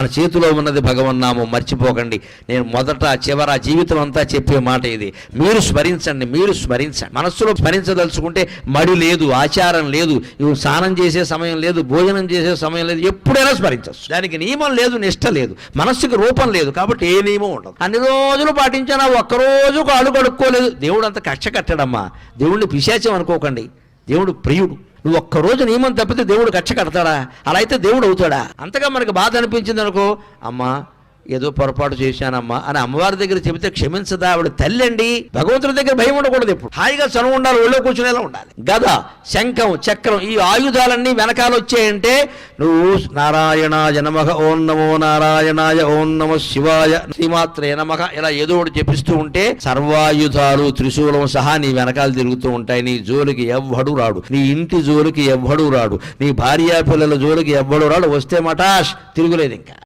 మన చేతిలో ఉన్నది భగవన్నామం, మర్చిపోకండి. నేను మొదట చివర జీవితం అంతా చెప్పే మాట ఇది. మీరు స్మరించండి. మనస్సులో స్మరించదలుచుకుంటే మడి లేదు, ఆచారం లేదు, ఇవి స్నానం చేసే సమయం లేదు, భోజనం చేసే సమయం లేదు, ఎప్పుడైనా స్మరించవచ్చు. దానికి నియమం లేదు, నిష్ట లేదు, మనస్సుకి రూపం లేదు, కాబట్టి ఏ నియమం ఉండదు. అన్ని రోజులు పాటించినా ఒక్కరోజు కాళ్ళు కడుక్కోలేదు, దేవుడు అంత కక్ష కట్టడమ్మా. దేవుడిని పిశాచం అనుకోకండి, దేవుడు ప్రియుడు. నువ్వు ఒక్కరోజు నియమం తప్పితే దేవుడు కక్ష కడతాడా? అలా అయితే దేవుడు అవుతాడా? అంతగా మనకు బాధ అనిపించింది అనుకో, అమ్మా ఏదో పొరపాటు చేశానమ్మా అని అమ్మవారి దగ్గర చెబితే క్షమించదా? ఆవిడ తల్లి అండి. భగవంతుడి దగ్గర భయం ఉండకూడదు, ఎప్పుడు హాయిగా చనువు ఉండాలి, ఒళ్ళో కూర్చునేలా ఉండాలి. గద, శంఖం, చక్రం, ఈ ఆయుధాలన్నీ వెనకాల వచ్చాయంటే నువ్వు నారాయణాయ నమః, ఓం నమో నారాయణాయ, ఓం నమో శివాయ, శ్రీమాత్రే నమః ఇలా ఏదో ఒకటి చెప్పిస్తూ ఉంటే సర్వాయుధాలు త్రిశూలం సహా నీ వెనకాల తిరుగుతూ ఉంటాయి. నీ జోలికి ఎవ్వడు రాడు, నీ ఇంటి జోలికి ఎవ్వడు రాడు, నీ భార్యా పిల్లల జోలికి ఎవ్వడు రాడు. వస్తే మటాష్, తిరుగులేదు ఇంకా.